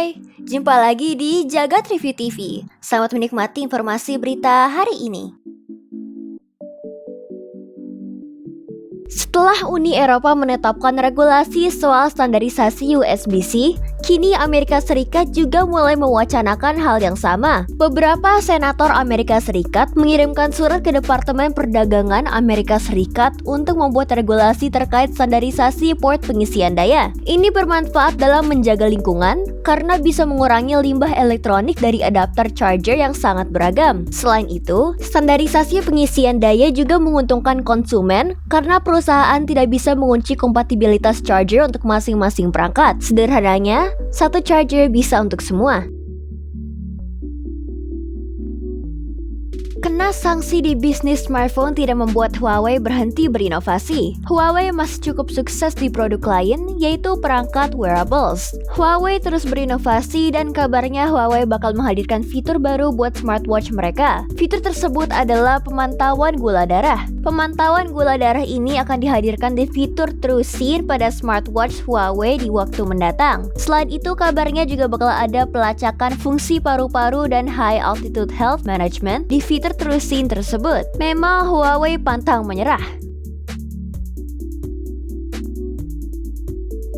Hai, jumpa lagi di Jagat Review TV. Selamat menikmati informasi berita hari ini. Setelah Uni Eropa menetapkan regulasi soal standarisasi USB-C, kini Amerika Serikat juga mulai mewacanakan hal yang sama. Beberapa senator Amerika Serikat mengirimkan surat ke Departemen Perdagangan Amerika Serikat untuk membuat regulasi terkait standarisasi port pengisian daya. Ini bermanfaat dalam menjaga lingkungan karena bisa mengurangi limbah elektronik dari adapter charger yang sangat beragam. Selain itu, standarisasi pengisian daya juga menguntungkan konsumen karena perusahaan tidak bisa mengunci kompatibilitas charger untuk masing-masing perangkat. Sederhananya, satu charger bisa untuk semua. Kena sanksi di bisnis smartphone tidak membuat Huawei berhenti berinovasi. Huawei masih cukup sukses di produk lain, yaitu perangkat wearables. Huawei terus berinovasi dan kabarnya Huawei bakal menghadirkan fitur baru buat smartwatch mereka. Fitur tersebut adalah pemantauan gula darah. Pemantauan gula darah ini akan dihadirkan di fitur TrueSear pada smartwatch Huawei di waktu mendatang. Selain itu, kabarnya juga bakal ada pelacakan fungsi paru-paru dan high altitude health management di fitur TrueSear tersebut. Memang Huawei pantang menyerah.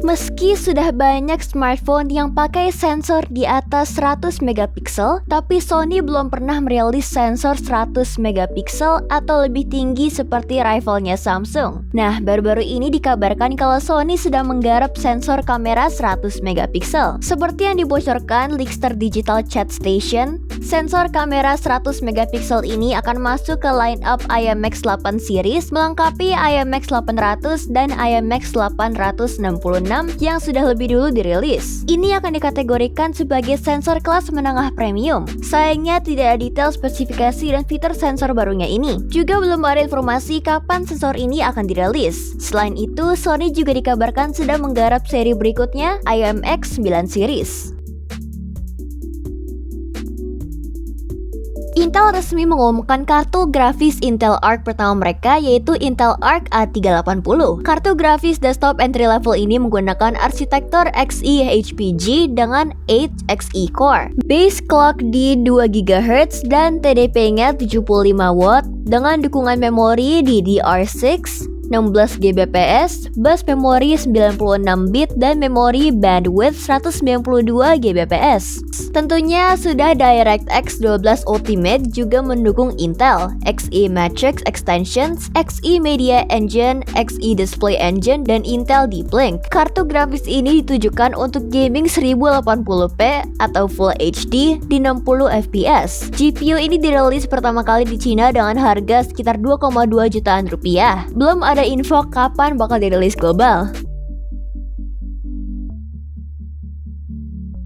Meski sudah banyak smartphone yang pakai sensor di atas 100 megapiksel, tapi Sony belum pernah merilis sensor 100 megapiksel atau lebih tinggi seperti rivalnya Samsung. Nah, baru-baru ini dikabarkan kalau Sony sedang menggarap sensor kamera 100 megapiksel. Seperti yang dibocorkan Leakster Digital Chat Station, sensor kamera 100 megapiksel ini akan masuk ke line-up IMX8 series melengkapi IMX 800 dan IMX 866 yang sudah lebih dulu dirilis. Ini akan dikategorikan sebagai sensor kelas menengah premium. Sayangnya tidak ada detail spesifikasi dan fitur sensor barunya ini. Juga belum ada informasi kapan sensor ini akan dirilis. Selain itu, Sony juga dikabarkan sedang menggarap seri berikutnya, IMX9 series. Intel resmi mengumumkan kartu grafis Intel Arc pertama mereka, yaitu Intel Arc A380. Kartu grafis desktop entry level ini menggunakan arsitektur Xe HPG dengan 8 Xe core. Base clock di 2 GHz dan TDP-nya 75 watt dengan dukungan memori DDR6 16 Gbps, bus memori 96 bit dan memori bandwidth 192 Gbps. Tentunya sudah DirectX 12 Ultimate juga mendukung Intel, Xe Matrix Extensions, Xe Media Engine, Xe Display Engine, dan Intel Deep Link. Kartu grafis ini ditujukan untuk gaming 1080p atau Full HD di 60 fps. GPU ini dirilis pertama kali di Cina dengan harga sekitar 2,2 jutaan rupiah. Belum ada info kapan bakal dirilis global.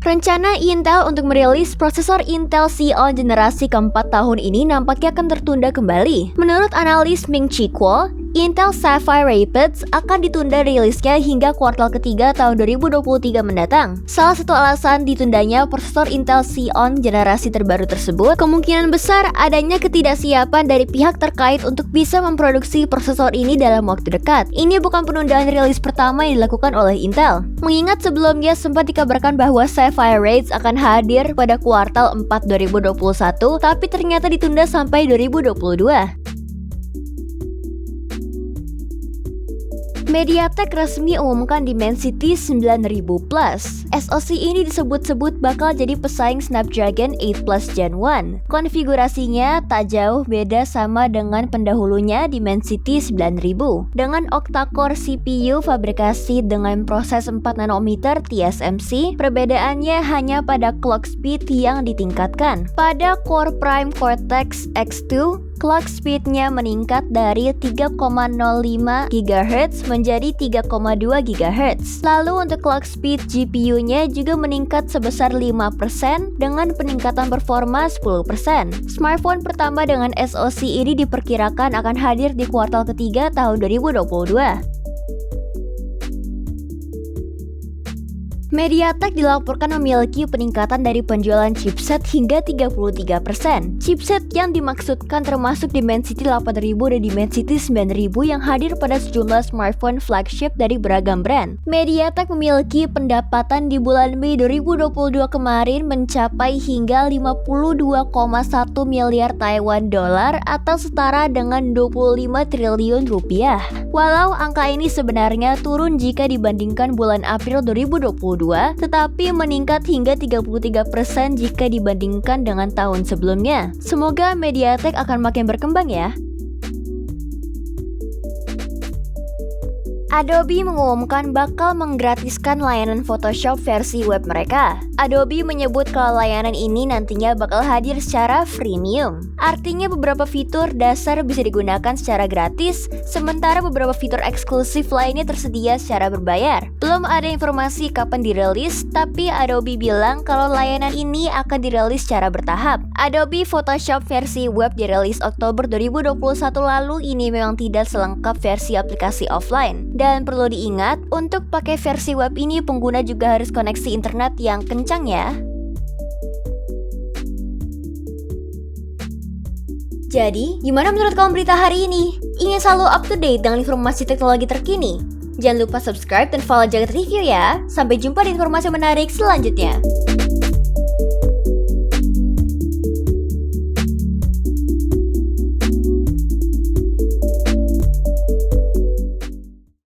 Rencana Intel untuk merilis prosesor Intel Xeon generasi keempat tahun ini nampaknya akan tertunda kembali. Menurut analis Ming Chi Kuo, Intel Sapphire Rapids akan ditunda rilisnya hingga kuartal ketiga tahun 2023 mendatang. Salah satu alasan ditundanya prosesor Intel Xeon generasi terbaru tersebut kemungkinan besar adanya ketidaksiapan dari pihak terkait untuk bisa memproduksi prosesor ini dalam waktu dekat. Ini bukan penundaan rilis pertama yang dilakukan oleh Intel. Mengingat sebelumnya sempat dikabarkan bahwa Sapphire Rapids akan hadir pada kuartal 4 2021, tapi ternyata ditunda sampai 2022. MediaTek resmi umumkan Dimensity 9000 Plus. SoC ini disebut-sebut bakal jadi pesaing Snapdragon 8 Plus Gen 1. Konfigurasinya tak jauh beda sama dengan pendahulunya Dimensity 9000. Dengan octa-core CPU fabrikasi dengan proses 4 nanometer TSMC, perbedaannya hanya pada clock speed yang ditingkatkan. Pada Core Prime Cortex X2, clock speednya meningkat dari 3,05 GHz menjadi 3,2 GHz. Lalu untuk clock speed GPU-nya juga meningkat sebesar 5% dengan peningkatan performa 10%. Smartphone pertama dengan SoC ini diperkirakan akan hadir di kuartal ketiga tahun 2022. MediaTek dilaporkan memiliki peningkatan dari penjualan chipset hingga 33%. Chipset yang dimaksudkan termasuk Dimensity 8000 dan Dimensity 9000 yang hadir pada sejumlah smartphone flagship dari beragam brand. MediaTek memiliki pendapatan di bulan Mei 2022 kemarin mencapai hingga 52,1 miliar Taiwan dolar atau setara dengan 25 triliun rupiah. Walau angka ini sebenarnya turun jika dibandingkan bulan April 2022, tetapi meningkat hingga 33% jika dibandingkan dengan tahun sebelumnya. Semoga MediaTek akan makin berkembang ya. Adobe mengumumkan bakal menggratiskan layanan Photoshop versi web mereka. Adobe menyebut kalau layanan ini nantinya bakal hadir secara freemium. Artinya beberapa fitur dasar bisa digunakan secara gratis, sementara beberapa fitur eksklusif lainnya tersedia secara berbayar. Belum ada informasi kapan dirilis, tapi Adobe bilang kalau layanan ini akan dirilis secara bertahap. Adobe Photoshop versi web dirilis Oktober 2021 lalu, ini memang tidak selengkap versi aplikasi offline. Dan perlu diingat, untuk pakai versi web ini pengguna juga harus koneksi internet yang kencang ya. Jadi, gimana menurut kamu berita hari ini? Ingin selalu up to date dengan informasi teknologi terkini? Jangan lupa subscribe dan follow Jagat Review ya. Sampai jumpa di informasi menarik selanjutnya.